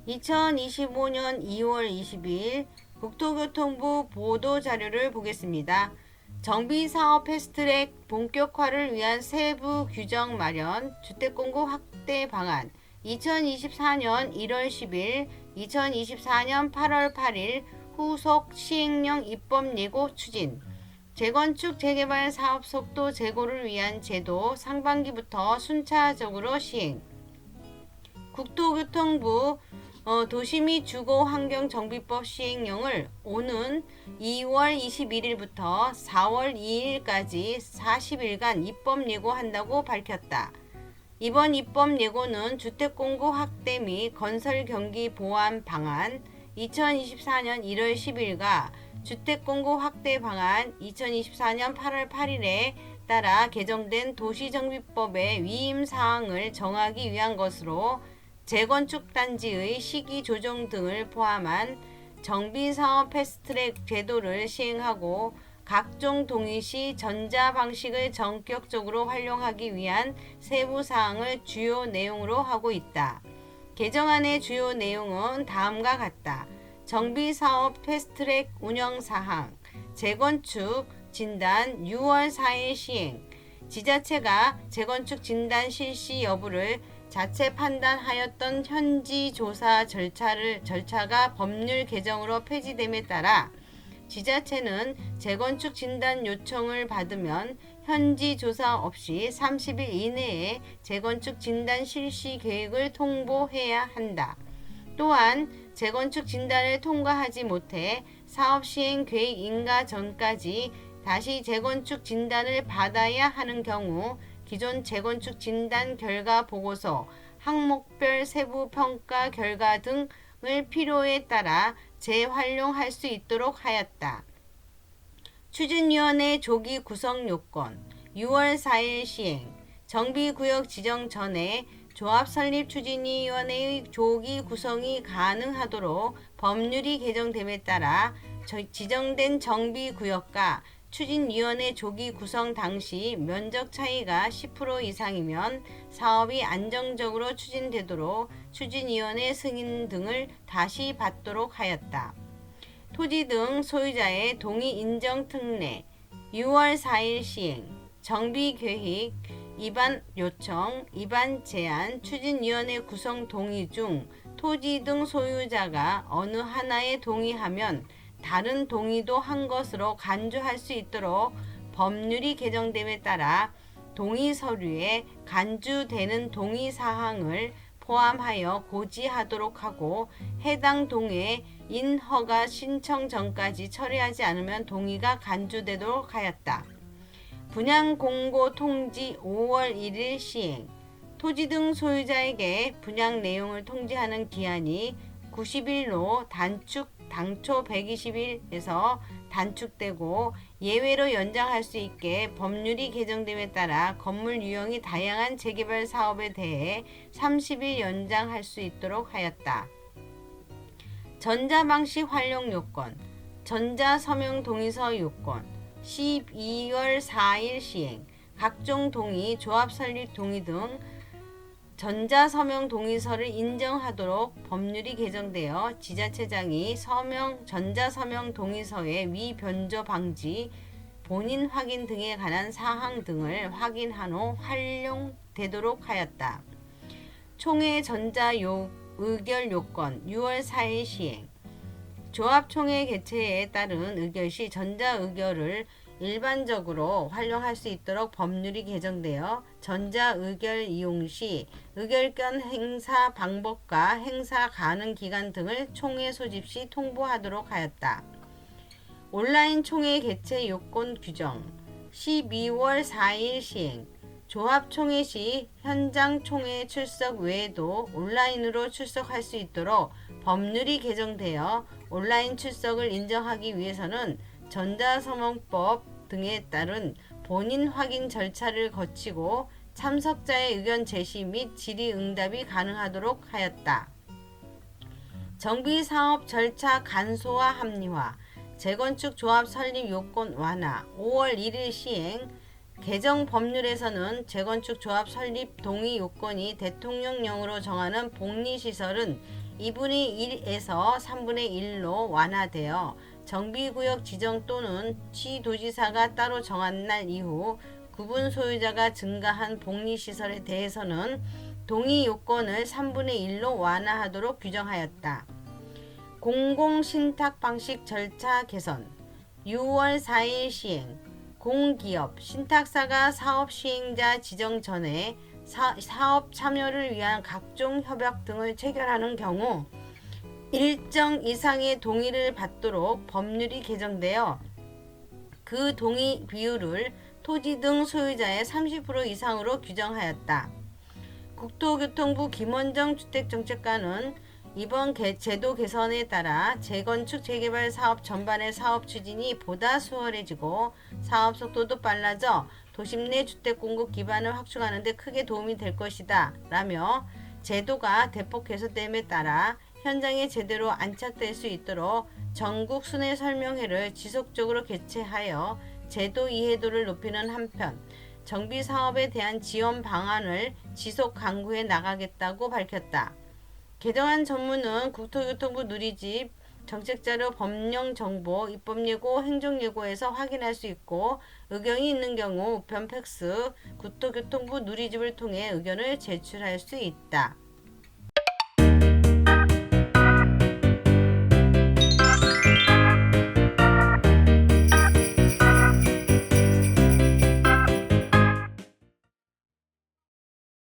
2025년 2월 22일 국토교통부 보도자료를 보겠습니다. 정비사업 패스트트랙 본격화를 위한 세부 규정 마련, 주택공급 확대 방안, 2024년 1월 10일, 2024년 8월 8일 후속 시행령 입법 예고 추진, 재건축 재개발 사업 속도 제고를 위한 제도 상반기부터 순차적으로 시행, 국토교통부 도시및 주거환경정비법 시행령을 오는 2월 21일부터 4월 2일까지 40일간 입법 예고한다고 밝혔다. 이번 입법 예고는 주택공급 확대 및 건설 경기 보완 방안 2024년 1월 10일과 주택공급 확대 방안 2024년 8월 8일에 따라 개정된 도시정비법의 위임사항을 정하기 위한 것으로 재건축 단지의 시기 조정 등을 포함한 정비사업 패스트트랙 제도를 시행하고 각종 동의 시 전자 방식을 전격적으로 활용하기 위한 세부사항을 주요 내용으로 하고 있다. 개정안의 주요 내용은 다음과 같다. 정비사업 패스트트랙 운영사항, 재건축 진단 6월 4일 시행, 지자체가 재건축 진단 실시 여부를 자체 판단하였던 현지 조사 절차가 법률 개정으로 폐지됨에 따라 지자체는 재건축 진단 요청을 받으면 현지 조사 없이 30일 이내에 재건축 진단 실시 계획을 통보해야 한다. 또한 재건축 진단을 통과하지 못해 사업 시행 계획 인가 전까지 다시 재건축 진단을 받아야 하는 경우 기존 재건축 진단 결과 보고서, 항목별 세부 평가 결과 등을 필요에 따라 재활용할 수 있도록 하였다. 추진위원회 조기 구성 요건 6월 4일 시행, 정비구역 지정 전에 조합 설립 추진위원회의 조기 구성이 가능하도록 법률이 개정됨에 따라 지정된 정비구역과 추진위원회 조기 구성 당시 면적 차이가 10% 이상이면 사업이 안정적으로 추진되도록 추진위원회 승인 등을 다시 받도록 하였다. 토지 등 소유자의 동의 인정 특례 6월 4일 시행, 정비계획 입안 요청, 입안 제안, 추진위원회 구성 동의 중 토지 등 소유자가 어느 하나에 동의하면 다른 동의도 한 것으로 간주할 수 있도록 법률이 개정됨에 따라 동의 서류에 간주되는 동의 사항을 포함하여 고지하도록 하고 해당 동의 인허가 신청 전까지 처리하지 않으면 동의가 간주되도록 하였다. 분양 공고 통지 5월 1일 시행, 토지 등 소유자에게 분양 내용을 통지하는 기한이 90일로 당초 120일에서 단축되고 예외로 연장할 수 있게 법률이 개정됨에 따라 건물 유형이 다양한 재개발 사업에 대해 30일 연장할 수 있도록 하였다. 전자방식 활용 요건, 전자서명 동의서 요건 12월 4일 시행, 각종 동의, 조합 설립 동의 등 전자서명 동의서를 인정하도록 법률이 개정되어 지자체장이 전자서명 동의서의 위변조 방지, 본인 확인 등에 관한 사항 등을 확인한 후 활용되도록 하였다. 총회 의결 요건 6월 4일 시행, 조합총회 개최에 따른 의결 시 전자의결을 일반적으로 활용할 수 있도록 법률이 개정되어 전자의결 이용 시 의결권 행사 방법과 행사 가능 기간 등을 총회 소집 시 통보하도록 하였다. 온라인 총회 개최 요건 규정 12월 4일 시행, 조합총회 시 현장 총회 출석 외에도 온라인으로 출석할 수 있도록 법률이 개정되어 온라인 출석을 인정하기 위해서는 전자서명법 등에 따른 본인 확인 절차를 거치고 참석자의 의견 제시 및 질의응답이 가능하도록 하였다. 정비사업 절차 간소화 합리화, 재건축 조합 설립 요건 완화 5월 1일 시행, 개정 법률에서는 재건축 조합 설립 동의 요건이 대통령령으로 정하는 복리시설은 2분의 1에서 3분의 1로 완화되어 정비구역 지정 또는 시도지사가 따로 정한 날 이후 구분 소유자가 증가한 복리시설에 대해서는 동의 요건을 3분의 1로 완화하도록 규정하였다. 공공신탁 방식 절차 개선 6월 4일 시행 공기업, 신탁사가 사업 시행자 지정 전에 사업 참여를 위한 각종 협약 등을 체결하는 경우 일정 이상의 동의를 받도록 법률이 개정되어 그 동의 비율을 토지 등 소유자의 30% 이상으로 규정하였다. 국토교통부 김원정 주택정책관은 이번 제도 개선에 따라 재건축 재개발 사업 전반의 사업 추진이 보다 수월해지고 사업 속도도 빨라져 도심 내 주택 공급 기반을 확충하는 데 크게 도움이 될 것이다 라며 제도가 대폭 개선됨에 따라 현장에 제대로 안착될 수 있도록 전국 순회 설명회를 지속적으로 개최하여 제도 이해도를 높이는 한편 정비 사업에 대한 지원 방안을 지속 강구해 나가겠다고 밝혔다. 개정안 전문은 국토교통부 누리집 정책자료 법령정보 입법예고 행정예고에서 확인할 수 있고 의견이 있는 경우 우편 팩스 국토교통부 누리집을 통해 의견을 제출할 수 있다.